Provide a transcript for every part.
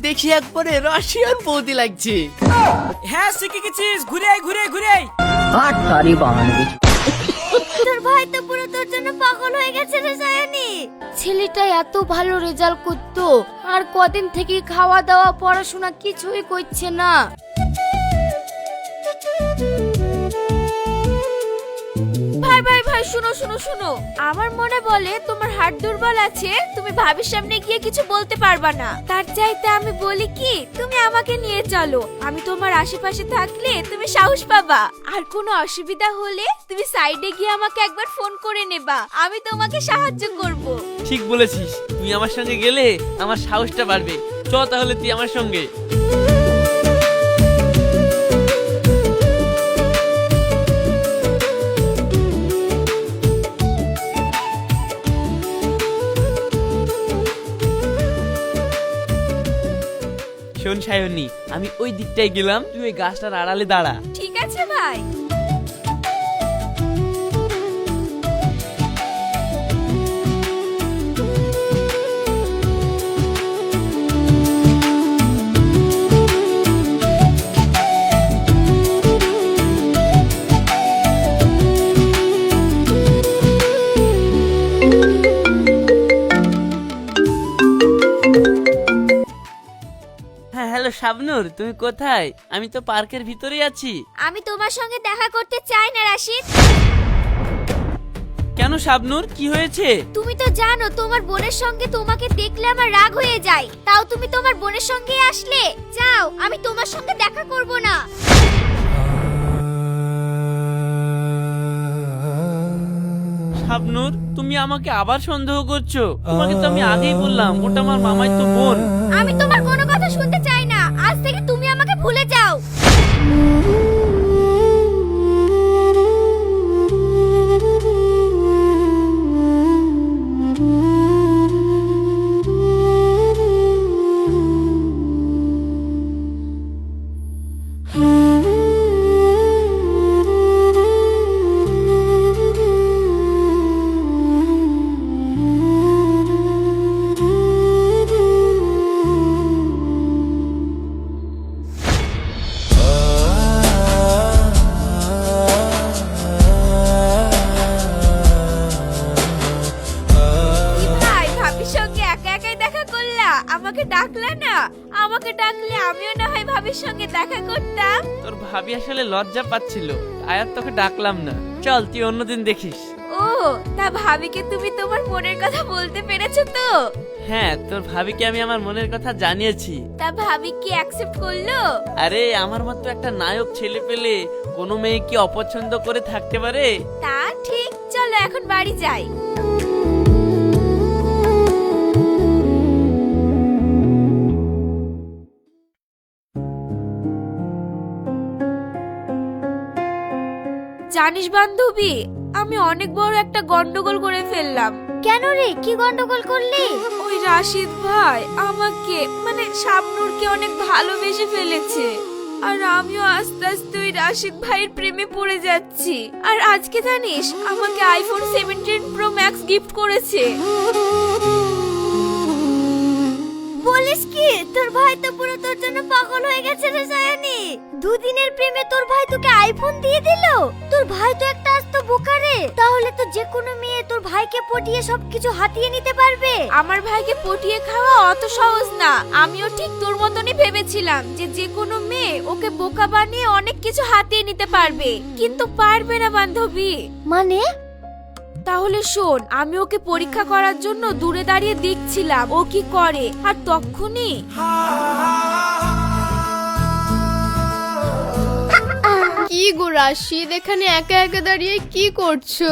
দেখি একবারে রাশিয়ান বৌদি লাগছে। হ্যাঁ শিখে গেছিস, ঘুরে আয় ঘুরে ঘুরে আয়। হাট তারি বানাবি। তোর ভাই তো পুরো তোর জন্য পাগল হয়ে গেছে রে সায়ানি। ছেলেটা এত ভালো রেজাল্ট করতো, আর কদিন থেকে খাওয়া দাওয়া পড়াশোনা কিছুই করছে না। ভাই ভাই ভাই শুনো শুনো শুনো, আমার মনে বলে তোমার হাত দুর্বল আছে, তুমি ভাবির সামনে গিয়ে কিছু বলতে পারবা না। তার চাইতে আমি বলি কি, তুমি আমাকে নিয়ে চলো, আমি তোমার আশেপাশে থাকলে তুমি সাহস পাবা। আর কোনো অসুবিধা হলে তুমি সাইডে গিয়ে আমাকে একবার ফোন করে নেবা, আমি তোমাকে সাহায্য করব। ঠিক বলেছিস, তুই আমার সঙ্গে গেলে আমার সাহসটা বাড়বে। চ তাহলে তুই আমার সঙ্গে। শোন সায়নী, আমি ওই দিকটাই গেলাম, তুই ওই গাছটার আড়ালে দাঁড়া। ঠিক আছে ভাই। হ্যাঁ হ্যালো শাবনূর, তুমি কোথায়? আমি তো পার্কের ভিতরেই আছি। আমি তোমার সঙ্গে দেখা করতে চাই না রাশিদ। কেন শাবনূর, কি হয়েছে? তুমি তো জানো তোমার বোনের সঙ্গে তোমাকে দেখলে আমার রাগ হয়ে যায়, তাও তুমি তোমার বোনের সঙ্গে আসলে। যাও, আমি তোমার সঙ্গে দেখা করব না। শাবনূর, তুমি আমাকে আবার সন্দেহ করছো? তোমাকে তো আমি আগেই বললাম ওটা আমার মামাই তো বোন। আমি তোমার কোনো কথা শুনতে চাই না, আজ থেকে তুমি আমাকে ভুলে যাও। আমাকে ডাকলা না, আমাকে ডাকলে আমিও না হয় ভাবির সঙ্গে দেখা করতাম। তোর ভাবি আসলে লজ্জা পাচ্ছিল, তাই আর তোকে ডাকলাম না। চল তুই অন্যদিন দেখিস। ও, তা ভাবিকে তুমি তোমার মনের কথা বলতে পেরেছো তো? হ্যাঁ, তোর ভাবিকে আমি আমার মনের কথা জানিয়েছি। তা ভাবি কি অ্যাকসেপ্ট করলো? আরে আমার মতো একটা নায়ক ছেলে পেলে কোনো মেয়ে কি অপছন্দ করে থাকতে পারে? তা ঠিক, চলো এখন বাড়ি যাই। জানিস বান্ধবী, আমি অনেক বড় একটা গন্ডগোল করে ফেললাম। কেন রে, কি গন্ডগোল করলি? ওই রাশিদ ভাই আমাকে মানে শাবনূরকে অনেক ভালোবেসে ফেলেছে, আর আমিও আস্তে আস্তে ওই রাশিদ ভাইয়ের প্রেমে পড়ে যাচ্ছি। আর আজকে জানিস আমাকে আইফোন 17 প্রো ম্যাক্স গিফট করেছে। বলিস কি, তোর ভাই তো পুরো তোর জন্য পাগল হয়ে গেছে রে সায়ানি। দুদিনের প্রেমে তোর ভাই তোকে আইফোন দিয়ে দিল? তোর ভাই তো একটা আস্ত বোকা রে। তাহলে তো যে কোনো মেয়ে তোর ভাইকে পটিয়ে সবকিছু হাতিয়ে নিতে পারবে। আমার ভাইকে পটিয়ে খাওয়া অত সহজ না। আমিও ঠিক তোর মতনই ভেবেছিলাম যে যে কোনো মেয়ে ওকে বোকা বানিয়ে অনেক কিছু হাতিয়ে নিতে পারবে, কিন্তু পারবে না বান্ধবী। মানে? তাহলে শোন, আমি ওকে পরীক্ষা করার জন্য দূরে দাঁড়িয়ে দেখছিলাম ও কি করে, আর তখনই কি গো রাশিদ, এখানে একা একা দাঁড়িয়ে কি করছো?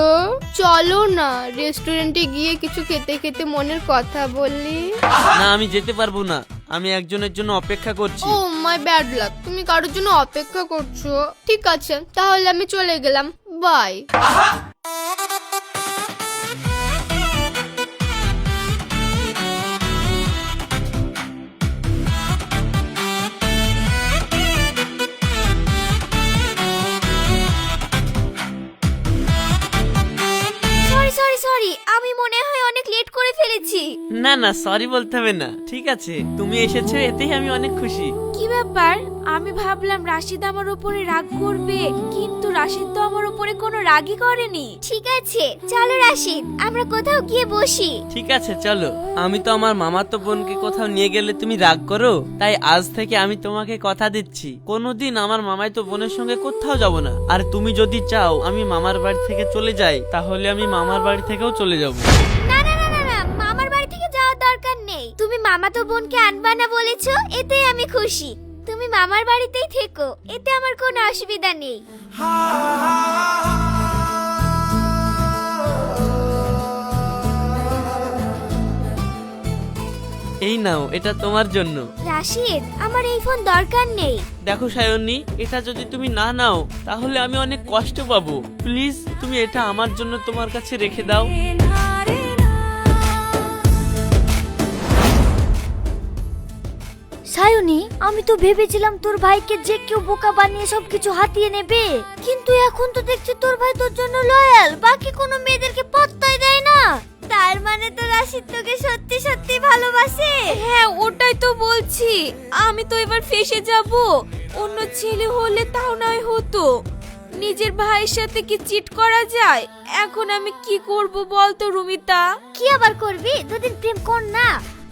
চলো না, রেস্টুরেন্টে গিয়ে কিছু খেতে খেতে মনের কথা বললি। না, আমি যেতে পারবো না, আমি একজনের জন্য অপেক্ষা করছি। ও মাই ব্যাড লাক, তুমি কারোর জন্য অপেক্ষা করছো? ঠিক আছে, তাহলে আমি চলে গেলাম, বাই। সরি, আমি মনে হয় অনেক অনেক লেট করে ফেলেছি। না না, সরি বলতে হবে না। ঠিক আছে, তুমি এসেছো এতেই আমি অনেক খুশি। কি ব্যাপার? আমি ভাবলাম রাশিদ আমার উপরে রাগ করবে, কিন্তু রাশিদ তো আমার উপরে কোনো রাগই করেনি। ঠিক আছে চলো রাশিদ, আমরা কোথাও গিয়ে বসি। ঠিক আছে চলো। আমি তো আমার মামাতো বোনকে কোথাও নিয়ে গেলে তুমি রাগ করো, তাই আজ থেকে আমি তোমাকে কথা দিচ্ছি কোনোদিন আমার মামাতো বোনের সঙ্গে কোথাও যাব না। আর তুমি যদি চাও আমি মামার বাড়ি থেকে চলে যাই, তাহলে আমি মামার বাড়ি থেকেও চলে যাব। না না না না না, মামার বাড়ি থেকে যাওয়ার দরকার নেই। তুমি মামাতো বোনকে আনবা না বলেছো, এতেই আমি খুশি। তুমি মামার বাড়িতেই থেকো, এতে আমার কোনো অসুবিধা নেই। এই নাও, এটা তোমার জন্য। রাশিদ, আমার এই ফোন দরকার নেই। দেখো সায়নী, এটা যদি তুমি না নাও তাহলে আমি অনেক কষ্ট পাবো। প্লিজ তুমি এটা আমার জন্য তোমার কাছে রেখে দাও। সায়নী, আমি তো ভেবেছিলাম তোর ভাইকে যে কেউ বোকা বানিয়ে সবকিছু হাতিয়ে নেবে, কিন্তু এখন তো দেখছি তোর ভাই তোর জন্য লয়াল, বাকি কোনো মেয়েদেরকে পাত্তাই দেয় না। তার মানে তো রাশিদ তোকে সত্যি সত্যি ভালোবাসে। হ্যাঁ, ওটাই তো বলছি। আমি তো এবার ফেসে যাব। অন্য ছেলে হলে তাও নয় হতো। নিজের ভাইয়ের সাথে কি চিট করা যায়? এখন আমি কি করব বলতো রুমিতা? কি আবার করবি? দুদিন প্রেম কর না।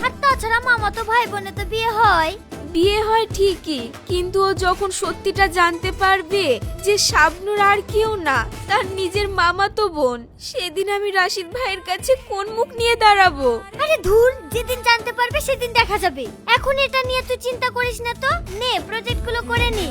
আর তাছাড়া মামা তো ভাই বোনে তো বিয়ে হয়। বিয়ে হয় ঠিকই, কিন্তু ও যখন সত্যিটা জানতে পারবে যে শাবনূর আর কেউ না, তার নিজের মামাতো বোন, সেদিন আমি রাশিদ ভাইয়ের কাছে কোন মুখ নিয়ে দাঁড়াবো? আরে ধুর, যেদিন জানতে পারবে সেদিন দেখা যাবে। এখন এটা নিয়ে তুই চিন্তা করিস না তো। নে, প্রজেক্টগুলো করে নি।